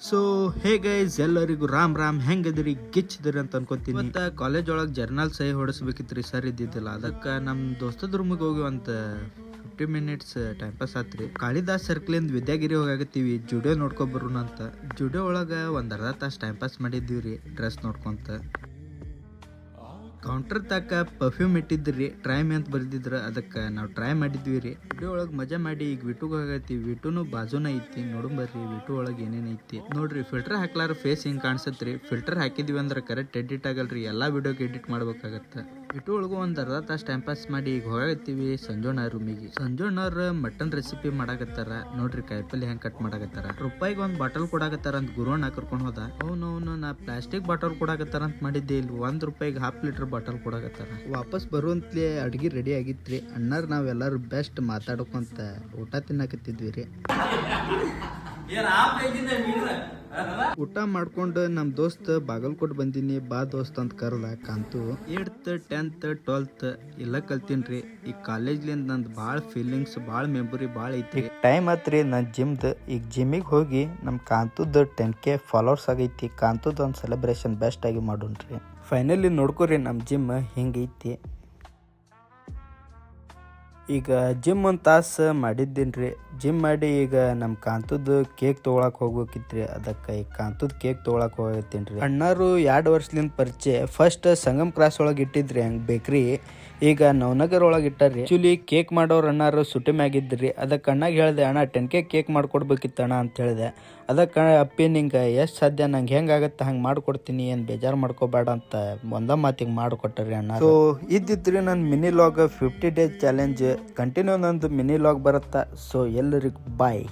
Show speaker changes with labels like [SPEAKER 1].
[SPEAKER 1] So hey guys, ಎಲ್ಲರಿಗೂ ರಾಮ್ ರಾಮ್. ಹೆಂಗದಿರಿ? ಗಿಚ್ಚಿದ್ರಿ ಅಂತ ಅನ್ಕೋತೀನಿ. ಮತ್ತೆ ಕಾಲೇಜ್ ಒಳಗೆ ಜರ್ನಲ್ ಸಹಿ ಹೊಡಿಸ್ಬೇಕಿತ್ರಿ, ಸರ್ ಇದ್ದಿದ್ದಿಲ್ಲ. ಅದಕ್ಕೆ ನಮ್ಮ ದೋಸ್ತದ ರೂಮಿಗೆ ಹೋಗಿ ಒಂದು 50 ಮಿನಿಟ್ಸ್ ಟೈಮ್ ಪಾಸ್ ಆತ್ರಿ. ಕಾಳಿದಾಸ್ ಸರ್ಕಲಿಂದ ವಿದ್ಯಾಗಿರಿ ಹೋಗಾಗತ್ತೀವಿ, ಜುಡಿಯೋ ನೋಡ್ಕೊಬರೋಣ ಅಂತ. ಜುಡಿಯೋ ಒಳಗೆ ಒಂದು ಅರ್ಧ ತಾಸು ಟೈಮ್ ಪಾಸ್ ಮಾಡಿದ್ದೀವಿ ರೀ, ಡ್ರೆಸ್ ನೋಡ್ಕೊಂತ. ಕೌಂಟರ್ ತಕ ಪರ್ಫ್ಯೂಮ್ ಇಟ್ಟಿದ್ರಿ, ಟ್ರೈ ಮಿ ಅಂತ ಬರ್ದಿದ್ರ. ಅದಕ್ಕೆ ನಾವು ಟ್ರೈ ಮಾಡಿದ್ವಿ ರೀ. ವಿಡಿಯೋ ಒಳಗೆ ಮಜಾ ಮಾಡಿ ಈಗ ವಿಟುಗೆ ಹೋಗೈತಿ. ವಿಟುನು ಬಾಜುನ ಐತಿ, ನೋಡುಂಬರ್ರಿ ವಿಟು ಒಳಗೆ ಏನೇನು ಐತಿ ನೋಡ್ರಿ. ಫಿಲ್ಟರ್ ಹಾಕ್ಲಾರ ಫೇಸ್ ಹಿಂಗೆ ಕಾಣಿಸತ್ರಿ. ಫಿಲ್ಟರ್ ಹಾಕಿದ್ವಿ ಅಂದ್ರೆ ಕರೆಕ್ಟ್ ಎಡಿಟ್ ಆಗಲ್ರಿ, ಎಲ್ಲ ವಿಡಿಯೋಗೆ ಎಡಿಟ್ ಮಾಡ್ಬೇಕಾಗತ್ತೆ. ವಿಟು ಒಳಗೂ ಒಂದು ಅರ್ಧ ತಾಸು ಟೈಮ್ ಪಾಸ್ ಮಾಡಿ ಈಗ ಹೋಗತ್ತೀವಿ ಸಂಜೋಣ ರೂಮಿಗೆ. ಸಂಜೋಣ್ಣವ್ರ ಮಟನ್ ರೆಸಿಪಿ ಮಾಡಾಕತ್ತಾರ ನೋಡ್ರಿ. ಕಾಯಿಪಲ್ಲೆ ಹೆಂಗೆ ಕಟ್ ಮಾಡಾಕತ್ತಾರ. ರೂಪಾಯಿಗೆ ಒಂದು ಬಾಟಲ್ ಕೊಡಾಕತ್ತಾರ ಅಂತ ಗುರುವಣ್ಣ ಕರ್ಕೊಂಡು ಹೋದ. ಅವನು ನಾ ಪ್ಲಾಸ್ಟಿಕ್ ಬಾಟಲ್ ಕೊಡಾಕತ್ತಾರ ಅಂತ ಮಾಡಿದ್ದೆ. ಇಲ್ಲಿ ₹1 ಹಾಫ್ ಲೀಟರ್ ಬಾಟಲ್ ಕೊಡಾಕತ್ತಾರ. ವಾಪಸ್ ಬರುವಂತ್ಲೇ ಅಡ್ಗಿ ರೆಡಿ ಆಗಿತ್ರಿ. ಅಣ್ಣಾರ್ ನಾವೆಲ್ಲರೂ ಬೆಸ್ಟ್ ಮಾತಾಡ್ಕೊಂತ ಊಟ ತಿನ್ನಕತ್ತಿದ್ವಿ ರೀ. ಊಟ ಮಾಡ್ಕೊಂಡು ನಮ್ಮ ದೋಸ್ತ್ ಬಾಗಲ್ಕೋಟ್ ಬಂದಿನಿ ಬಾ ದೋಸ್ತ್ ಅಂತ ಕರ್ದ. ಕಾಂತು 8th 10th 12th ಎಲ್ಲ ಕಲ್ತೀನ್ರಿ. ಈ ಕಾಲೇಜ್ಲಿಂದ ನಂದು ಭಾಳ ಫೀಲಿಂಗ್ಸ್, ಭಾಳ ಮೆಮೊರಿ ಭಾಳ ಐತಿ. ಟೈಮ್ ಆತ್ರಿ ನಾನು ಜಿಮ್ದು. ಈಗ ಜಿಮ್ಮಿಗೆ ಹೋಗಿ ನಮ್ಮ ಕಾಂತುದ್ದು 10K ಫಾಲೋವರ್ಸ್ ಆಗೈತಿ. ಕಾಂತುದ್ದು ಒಂದು ಸೆಲೆಬ್ರೇಷನ್ ಬೆಸ್ಟ್ ಆಗಿ ಮಾಡೋಣ್ರಿ. ಫೈನಲಿ ನೋಡ್ಕೊರಿ ನಮ್ಮ ಜಿಮ್ ಹಿಂಗೈತಿ. ಈಗ ಜಿಮ್ ಒಂದು ತಾಸು ಮಾಡಿದ್ದೀನಿ ರೀ. ಜಿಮ್ ಮಾಡಿ ಈಗ ನಮ್ಮ ಕಾಂತದ್ದು ಕೇಕ್ ತೊಗೊಳಕ್ಕೆ ಹೋಗ್ಬೇಕಿತ್ರಿ. ಅದಕ್ಕೆ ಈಗ ಕಾಂತದ್ದು ಕೇಕ್ ತೊಗೊಳಕ್ಕೆ ಹೋಗತ್ತೀನಿ ರೀ. ಅಣ್ಣಾರು 2 ವರ್ಷದಿಂದ ಪರಿಚಯ. ಫಸ್ಟ್ ಸಂಗಮ್ ಕ್ರಾಸ್ ಒಳಗೆ ಇಟ್ಟಿದ್ರಿ ಹಂಗೆ ಬೇಕ್ರಿ. ಈಗ ನವನಗರ್ ಒಳಗೆ ಇಟ್ಟಾರ್ರಿ. ಆ್ಯಕ್ಚುಲಿ ಕೇಕ್ ಮಾಡೋರು ಅಣ್ಣಾರು ಸುಟಿ ಮ್ಯಾಗಿದ್ರಿ. ಅದಕ್ಕೆ ಅಣ್ಣಾಗ ಹೇಳಿದೆ, ಅಣ್ಣ 10K ಕೇಕ್ ಮಾಡ್ಕೊಡ್ಬೇಕಿತ್ತು ಅಣ್ಣ ಅಂತ ಹೇಳಿದೆ. ಅದಕ್ಕೆ ಅಪ್ಪಿ ನಿಂಗೆ ಎಷ್ಟು ಸಾಧ್ಯ ನಂಗೆ ಹೆಂಗಾಗತ್ತೆ ಹಂಗೆ ಮಾಡ್ಕೊಡ್ತೀನಿ, ಏನು ಬೇಜಾರು ಮಾಡ್ಕೋಬೇಡ ಅಂತ ಒಂದ ಮಾತಿಗೆ ಮಾಡಿಕೊಟ್ಟಾರಿ ಅಣ್ಣ. ಸೊ ಇದ್ದಿದ್ರಿ ನನ್ನ mini log 50 days challenge. Continue ನಂದು ಮಿನಿ ಲಾಗ್ ಬರುತ್ತಾ. ಸೊ ಎಲ್ಲರಿಗೂ ಬಾಯ್.